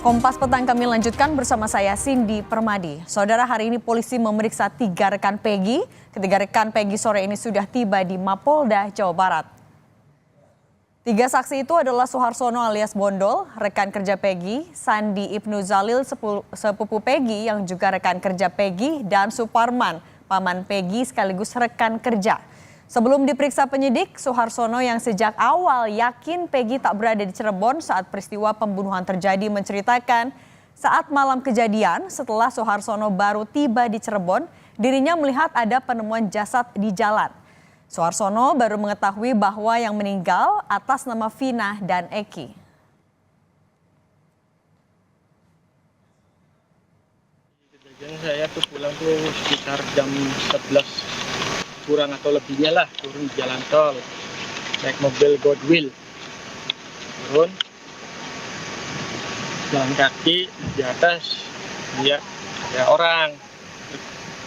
Kompas Petang kami lanjutkan bersama saya Cindy Permadi. Saudara, hari ini polisi memeriksa 3 rekan Peggy. Ketiga rekan Peggy sore ini sudah tiba di Mapolda, Jawa Barat. 3 saksi itu adalah Suharsono alias Bondol, rekan kerja Peggy, Sandi Ibnu Zalil, sepupu Peggy yang juga rekan kerja Peggy, dan Suparman, paman Peggy sekaligus rekan kerja. Sebelum diperiksa penyidik, Suharsono yang sejak awal yakin Peggy tak berada di Cirebon saat peristiwa pembunuhan terjadi menceritakan saat malam kejadian setelah Suharsono baru tiba di Cirebon, dirinya melihat ada penemuan jasad di jalan. Suharsono baru mengetahui bahwa yang meninggal atas nama Vina dan Eki. Kejadian saya tuh pulang tuh sekitar jam 11 kurang atau lebihnya lah, turun di jalan tol naik mobil Godwill, turun jalan kaki di atas lihat ada orang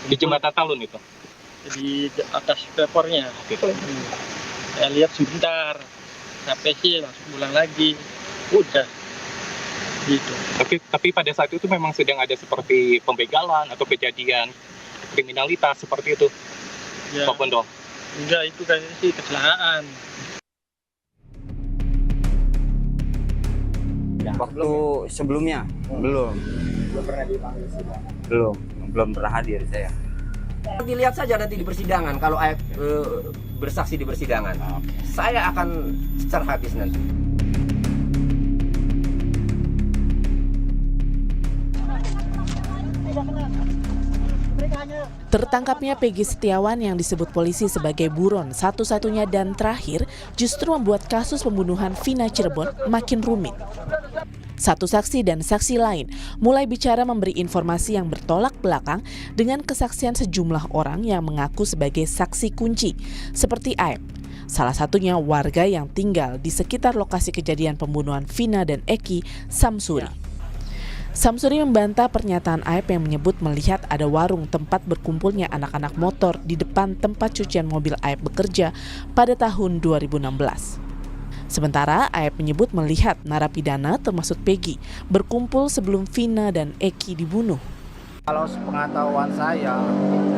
di jembatan Talun itu, di atas pepornya. Saya lihat sebentar, sampai sih langsung pulang lagi, udah gitu. Tapi pada saat itu memang sedang ada seperti pembegalan atau kejadian kriminalitas seperti itu. Ya, Pak Bondol. enggak, itu kayaknya sih kecelakaan. Waktu sebelumnya belum Pernah dipanggil sih, Pak? belum pernah hadir saya. Dilihat saja nanti di persidangan kalau bersaksi di persidangan. Saya akan secara habis nanti. Tertangkapnya Peggy Setiawan yang disebut polisi sebagai buron satu-satunya dan terakhir justru membuat kasus pembunuhan Vina Cirebon makin rumit. Satu saksi dan saksi lain mulai bicara memberi informasi yang bertolak belakang dengan kesaksian sejumlah orang yang mengaku sebagai saksi kunci, seperti Aep. Salah satunya warga yang tinggal di sekitar lokasi kejadian pembunuhan Vina dan Eki, Samsuri. Samsuri membantah pernyataan Aep yang menyebut melihat ada warung tempat berkumpulnya anak-anak motor di depan tempat cucian mobil Aep bekerja pada tahun 2016. Sementara Aep menyebut melihat narapidana termasuk Peggy berkumpul sebelum Vina dan Eki dibunuh. Kalau sepengetahuan saya,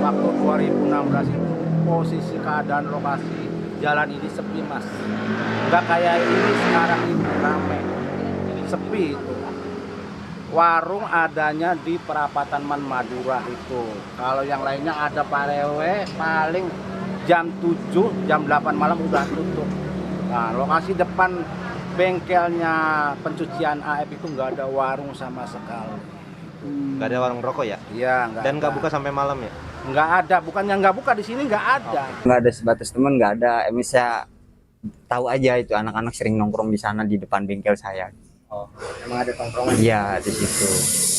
waktu 2016 itu posisi keadaan lokasi jalan ini sepi, Mas. Nggak kayak ini sekarang ini ramai, sepi itu. Warung adanya di perapatan Man Madura itu. Kalau yang lainnya ada parewe paling jam 7, jam 8 malam udah tutup. Nah, lokasi depan bengkelnya pencucian AF itu nggak ada warung sama sekali. Nggak ada warung rokok ya? Iya, nggak. Dan nggak buka sampai malam ya? Nggak ada, bukannya nggak buka, di sini nggak ada. Nggak ada sebatas teman, nggak ada. Saya tahu aja itu anak-anak sering nongkrong di sana di depan bengkel saya. Oh, emang ada tongkrongan? Iya, di situ.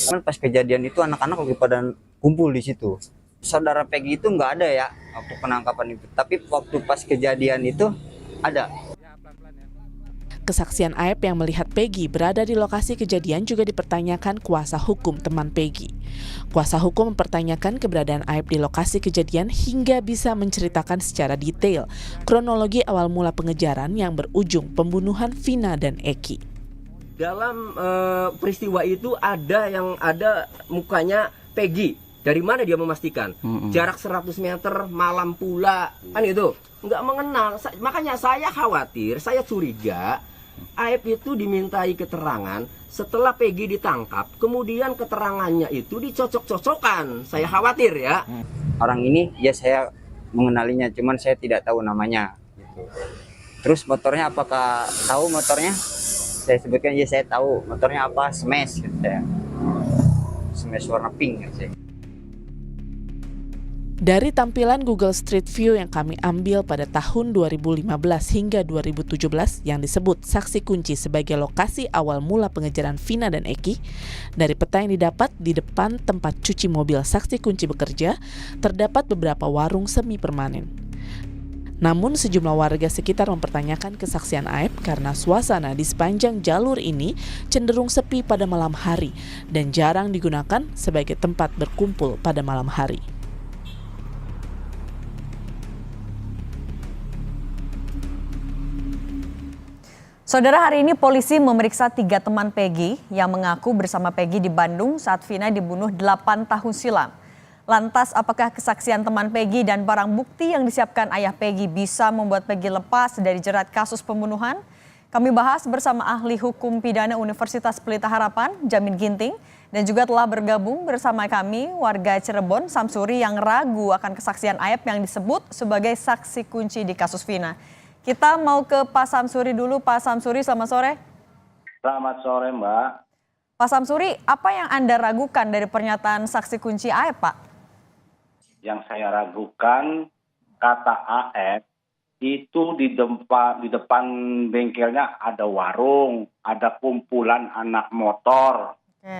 Kan pas kejadian itu anak-anak lagi pada kumpul di situ. Saudara Peggy itu nggak ada ya waktu penangkapan itu. Tapi waktu pas kejadian itu ada. Kesaksian Aep yang melihat Peggy berada di lokasi kejadian juga dipertanyakan kuasa hukum teman Peggy. Kuasa hukum mempertanyakan keberadaan Aep di lokasi kejadian hingga bisa menceritakan secara detail kronologi awal mula pengejaran yang berujung pembunuhan Vina dan Eki. Dalam peristiwa itu ada mukanya Peggy. Dari mana dia memastikan? Jarak 100 meter, malam pula, kan itu. Nggak mengenal. Makanya saya khawatir, saya curiga Aep itu dimintai keterangan setelah Peggy ditangkap. Kemudian keterangannya itu dicocok-cocokkan. Saya khawatir ya. Orang ini ya saya mengenalinya, cuman saya tidak tahu namanya. Gitu. Terus motornya apakah tahu motornya? Saya sebutkan, ya saya tahu motornya apa, Smash gitu saya. Smash warna pink gitu saya. Dari tampilan Google Street View yang kami ambil pada tahun 2015 hingga 2017 yang disebut saksi kunci sebagai lokasi awal mula pengejaran Vina dan Eki, dari peta yang didapat di depan tempat cuci mobil saksi kunci bekerja, terdapat beberapa warung semi permanen. Namun sejumlah warga sekitar mempertanyakan kesaksian Aep karena suasana di sepanjang jalur ini cenderung sepi pada malam hari dan jarang digunakan sebagai tempat berkumpul pada malam hari. Saudara, hari ini polisi memeriksa 3 teman Peggy yang mengaku bersama Peggy di Bandung saat Vina dibunuh 8 tahun silam. Lantas, apakah kesaksian teman Peggy dan barang bukti yang disiapkan ayah Peggy bisa membuat Peggy lepas dari jerat kasus pembunuhan? Kami bahas bersama ahli hukum pidana Universitas Pelita Harapan, Jamin Ginting, dan juga telah bergabung bersama kami warga Cirebon, Samsuri, yang ragu akan kesaksian Aep yang disebut sebagai saksi kunci di kasus Vina. Kita mau ke Pak Samsuri dulu. Pak Samsuri, selamat sore. Selamat sore, Mbak. Pak Samsuri, apa yang Anda ragukan dari pernyataan saksi kunci Aep, Pak? Yang saya ragukan, kata Aep itu di depan bengkelnya ada warung, ada kumpulan anak motor. Oke.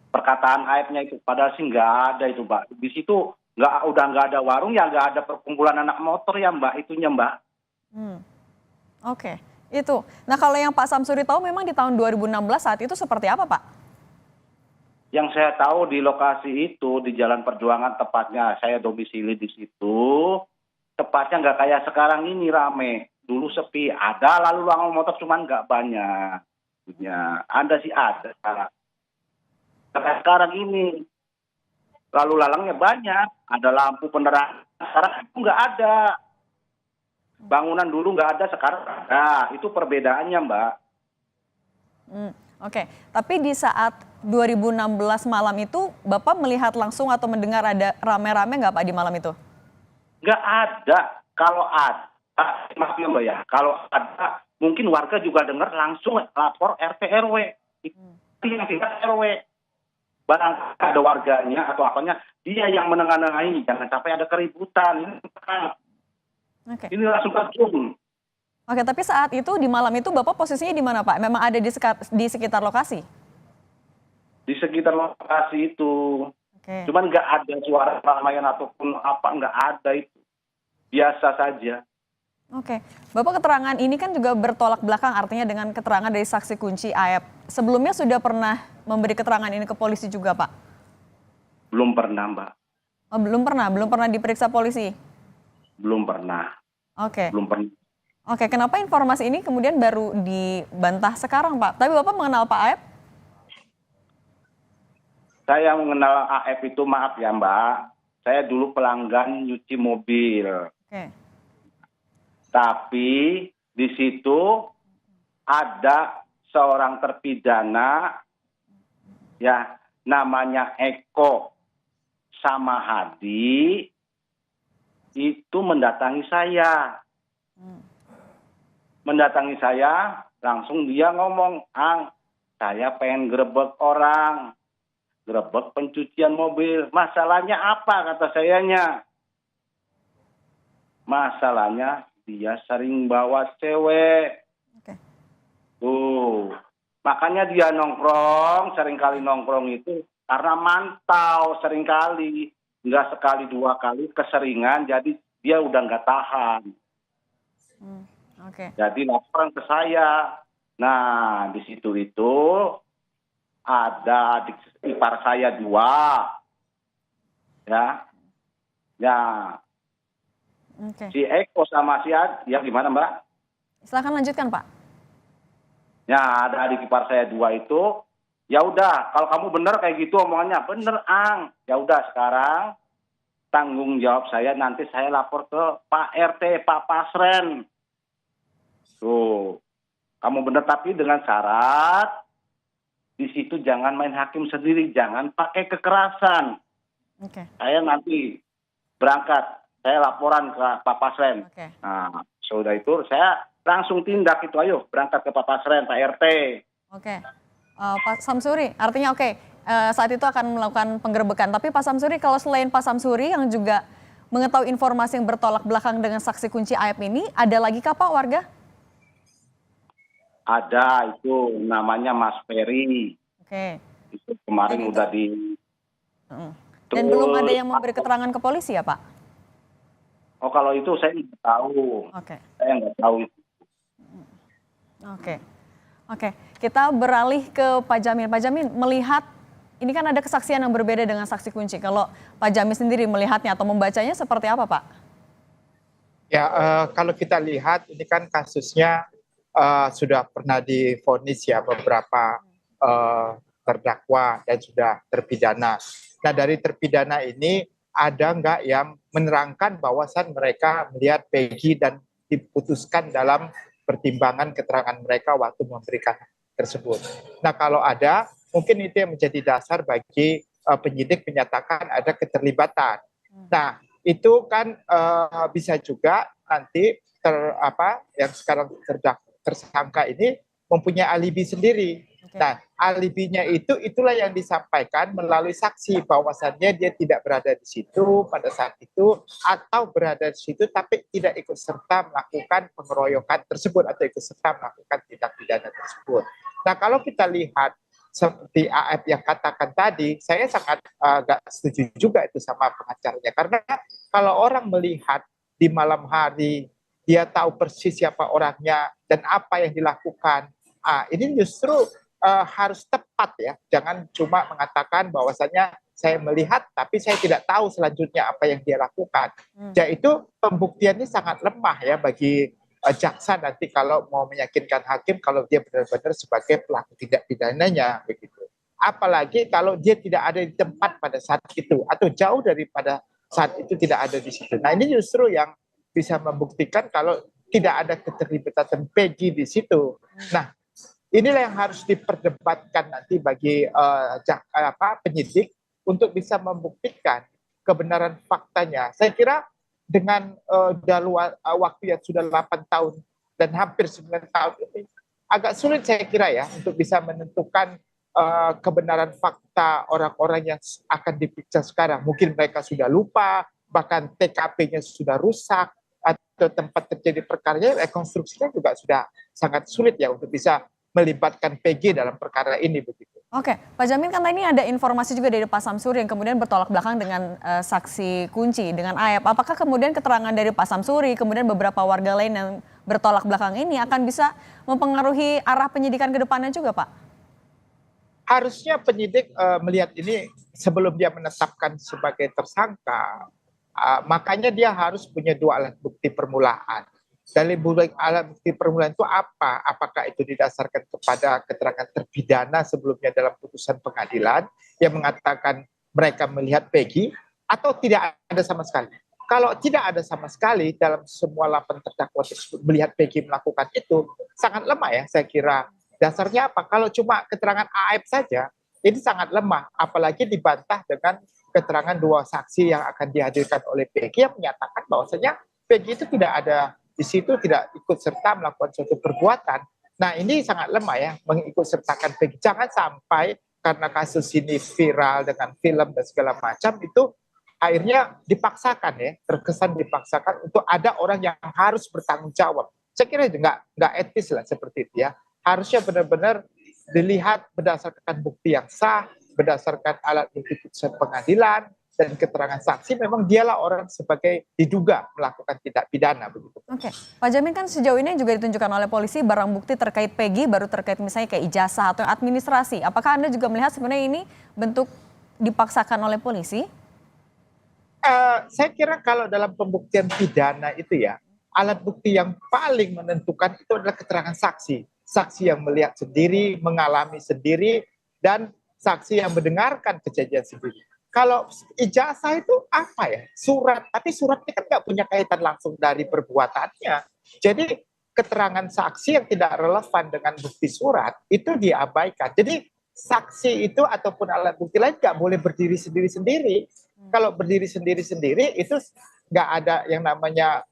Perkataan Aepnya itu padahal sih nggak ada itu, Mbak. Di situ udah nggak ada warung, ya nggak ada perkumpulan anak motor ya, Mbak, itunya, Mbak. Oke, itu. Nah, kalau yang Pak Samsuri tahu memang di tahun 2016 saat itu seperti apa, Pak? Yang saya tahu di lokasi itu, di Jalan Perjuangan tepatnya, saya domisili di situ, tepatnya nggak kayak sekarang ini rame. Dulu sepi, ada lalu lalang motor cuman nggak banyak. Ya, ada sih ada. Kayak sekarang ini, lalu lalangnya banyak, ada lampu penerangan. Sekarang itu nggak ada. Bangunan dulu nggak ada, sekarang ada. Itu perbedaannya, Mbak. Oke, tapi di saat 2016 malam itu, Bapak melihat langsung atau mendengar ada rame-rame nggak, Pak, di malam itu? Nggak ada. Kalau ada, maaf ya, Mbak ya, kalau ada, mungkin warga juga dengar langsung lapor RT RW. Itu yang tidak RW. Barang ada warganya atau apanya, dia yang menengahi, jangan sampai ada keributan. Ini langsung terjun. Oke, tapi saat itu di malam itu Bapak posisinya di mana, Pak? Memang ada di sekitar lokasi? Di sekitar lokasi itu. Oke. Cuman nggak ada suara keramaian ataupun apa, nggak ada itu. Biasa saja. Oke, Bapak keterangan ini kan juga bertolak belakang artinya dengan keterangan dari saksi kunci Aep. Sebelumnya sudah pernah memberi keterangan ini ke polisi juga, Pak? Belum pernah, Mbak. Oh, belum pernah diperiksa polisi? Belum pernah. Oke. Belum pernah. Oke, kenapa informasi ini kemudian baru dibantah sekarang, Pak? Tapi Bapak mengenal Pak Aep? Saya mengenal Aep itu, maaf ya, Mbak. Saya dulu pelanggan nyuci mobil. Oke. Tapi di situ ada seorang terpidana, ya, namanya Eko sama Hadi, itu mendatangi saya. Mendatangi saya, langsung dia ngomong, "Ang, saya pengen gerebek orang, gerebek pencucian mobil. Masalahnya apa?" kata sayanya. Masalahnya dia sering bawa cewek. Oke. Tuh, makanya dia seringkali nongkrong itu karena mantau seringkali. Nggak sekali dua kali, keseringan, jadi dia udah nggak tahan. Oke. Jadi laporan ke saya. Nah, di situ itu ada adik ipar saya 2. Ya. Ya. Oke. Si Eko sama si Ad, ya gimana, Mbak? Silakan lanjutkan, Pak. Ya, ada adik ipar saya 2 itu. Ya udah, kalau kamu bener kayak gitu omongannya, bener, Ang. Ya udah, sekarang tanggung jawab saya, nanti saya lapor ke Pak RT, Pak Pasren. Tuh, kamu bener, tapi dengan syarat di situ jangan main hakim sendiri, jangan pakai kekerasan. Oke. Saya nanti berangkat, saya laporan ke Pak Pasren. Oke. Nah, sudah itu saya langsung tindak itu, ayo berangkat ke Pak Pasren, Pak RT. Oke. Pak Samsuri, artinya oke, saat itu akan melakukan penggerbekan. Tapi Pak Samsuri, kalau selain Pak Samsuri yang juga mengetahui informasi yang bertolak belakang dengan saksi kunci Aep ini, ada lagi kah, Pak, warga? Ada, itu namanya Mas Ferry. Oke. Itu kemarin Dan itu- udah di... Dan belum ada yang memberi keterangan ke polisi ya, Pak? Oh, kalau itu saya nggak tahu. Oke. Saya nggak tahu itu. Oke. Oke, kita beralih ke Pak Jamin. Pak Jamin, melihat ini kan ada kesaksian yang berbeda dengan saksi kunci. Kalau Pak Jamin sendiri melihatnya atau membacanya seperti apa, Pak? Ya, kalau kita lihat ini kan kasusnya sudah pernah divonis ya beberapa terdakwa dan sudah terpidana. Nah, dari terpidana ini ada nggak yang menerangkan bahwasan mereka melihat Peggy dan diputuskan dalam pertimbangan keterangan mereka waktu memberikan tersebut. Nah, kalau ada, mungkin itu yang menjadi dasar bagi penyidik menyatakan ada keterlibatan. Nah, itu kan bisa juga nanti yang sekarang tersangka ini mempunyai alibi sendiri. Oke. Nah, alibinya itulah yang disampaikan melalui saksi bahwasannya dia tidak berada di situ pada saat itu atau berada di situ tapi tidak ikut serta melakukan pengeroyokan tersebut atau ikut serta melakukan tindak pidana tersebut. Nah, kalau kita lihat seperti AF yang katakan tadi, saya sangat gak setuju juga itu sama pengacaranya. Karena kalau orang melihat di malam hari, dia tahu persis siapa orangnya dan apa yang dilakukan, ini justru harus tepat ya. Jangan cuma mengatakan bahwasanya saya melihat tapi saya tidak tahu selanjutnya apa yang dia lakukan. Yaitu pembuktiannya sangat lemah ya bagi jaksa nanti kalau mau meyakinkan hakim kalau dia benar-benar sebagai pelaku tindak pidananya begitu. Apalagi kalau dia tidak ada di tempat pada saat itu atau jauh daripada saat itu tidak ada di situ. Nah, ini justru yang bisa membuktikan kalau tidak ada keterlibatan Peggy di situ. Nah, inilah yang harus diperdebatkan nanti bagi penyidik untuk bisa membuktikan kebenaran faktanya. Saya kira dengan dalam waktu yang sudah 8 tahun dan hampir 9 tahun ini, agak sulit saya kira ya untuk bisa menentukan kebenaran fakta orang-orang yang akan diperiksa sekarang. Mungkin mereka sudah lupa, bahkan TKP-nya sudah rusak, atau tempat terjadi perkaranya, rekonstruksinya juga sudah sangat sulit ya untuk bisa melibatkan PG dalam perkara ini begitu. Oke, Pak Jamin, kan tadi ada informasi juga dari Pak Samsuri yang kemudian bertolak belakang dengan saksi kunci, dengan Ayap. Apakah kemudian keterangan dari Pak Samsuri, kemudian beberapa warga lain yang bertolak belakang ini akan bisa mempengaruhi arah penyidikan ke depannya juga, Pak? Harusnya penyidik melihat ini sebelum dia menetapkan sebagai tersangka, makanya dia harus punya 2 alat bukti permulaan. Dari alat bukti permulaan itu apa? Apakah itu didasarkan kepada keterangan terpidana sebelumnya dalam putusan pengadilan yang mengatakan mereka melihat Peggy atau tidak ada sama sekali? Kalau tidak ada sama sekali dalam semua 8 terdakwa tersebut melihat Peggy melakukan itu, sangat lemah ya saya kira. Dasarnya apa? Kalau cuma keterangan AF saja, ini sangat lemah. Apalagi dibantah dengan keterangan 2 saksi yang akan dihadirkan oleh Peggy yang menyatakan bahwasanya Peggy itu tidak ada di situ, tidak ikut serta melakukan suatu perbuatan. Nah, ini sangat lemah ya mengikut sertakan Peggy. Jangan sampai karena kasus ini viral dengan film dan segala macam itu akhirnya dipaksakan ya, terkesan dipaksakan untuk ada orang yang harus bertanggung jawab. Saya kira nggak etis lah seperti itu ya. Harusnya benar-benar dilihat berdasarkan bukti yang sah, berdasarkan alat bukti putusan pengadilan, dan keterangan saksi memang dialah orang sebagai diduga melakukan tindak pidana begitu. Oke, Pak Jamin, kan sejauh ini juga ditunjukkan oleh polisi barang bukti terkait Peggy baru terkait misalnya kayak ijazah atau administrasi. Apakah Anda juga melihat sebenarnya ini bentuk dipaksakan oleh polisi? Saya kira kalau dalam pembuktian pidana itu ya, alat bukti yang paling menentukan itu adalah keterangan saksi. Saksi yang melihat sendiri, mengalami sendiri, dan saksi yang mendengarkan kejadian sendiri. Kalau ijazah itu apa ya? Surat, tapi suratnya kan nggak punya kaitan langsung dari perbuatannya. Jadi keterangan saksi yang tidak relevan dengan bukti surat itu diabaikan. Jadi saksi itu ataupun alat bukti lain nggak boleh berdiri sendiri-sendiri. Kalau berdiri sendiri-sendiri itu nggak ada yang namanya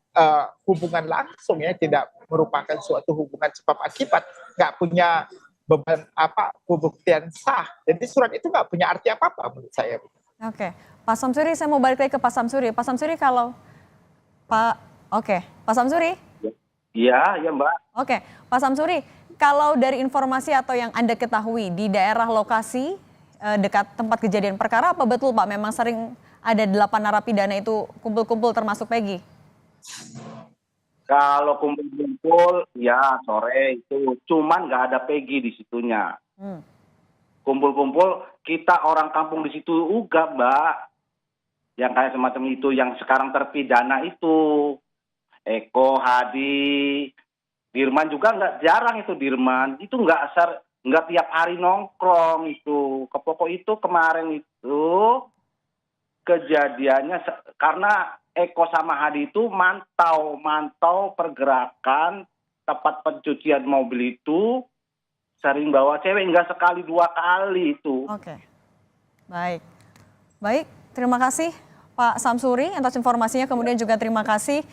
hubungan langsung ya, tidak merupakan suatu hubungan sebab akibat, nggak punya beban pembuktian sah. Jadi surat itu nggak punya arti apa-apa menurut saya. Oke, Pak Samsuri, saya mau balik lagi ke Pak Samsuri. Pak Samsuri, kalau Pak Samsuri? Iya, Mbak. Oke, Pak Samsuri, kalau dari informasi atau yang Anda ketahui di daerah lokasi dekat tempat kejadian perkara, apa betul Pak memang sering ada 8 narapidana itu kumpul-kumpul termasuk Peggy? Kalau kumpul-kumpul, ya sore itu, cuman nggak ada Peggy di situnya. Kumpul-kumpul, kita orang kampung di situ juga, Mbak. Yang kayak semacam itu, yang sekarang terpidana itu. Eko, Hadi, Dirman juga nggak jarang itu Dirman. Itu nggak tiap hari nongkrong itu. Kepoko itu kemarin itu kejadiannya karena Eko sama Hadi itu mantau pergerakan tempat pencucian mobil itu, sering bawa cewek, nggak sekali 2 kali itu. Oke, baik, terima kasih Pak Samsuri atas informasinya, kemudian juga terima kasih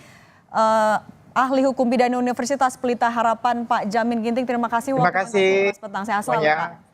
Ahli Hukum Pidana Universitas Pelita Harapan Pak Jamin Ginting, terima kasih. Terima kasih Petang, sehat selalu semuanya. Pak.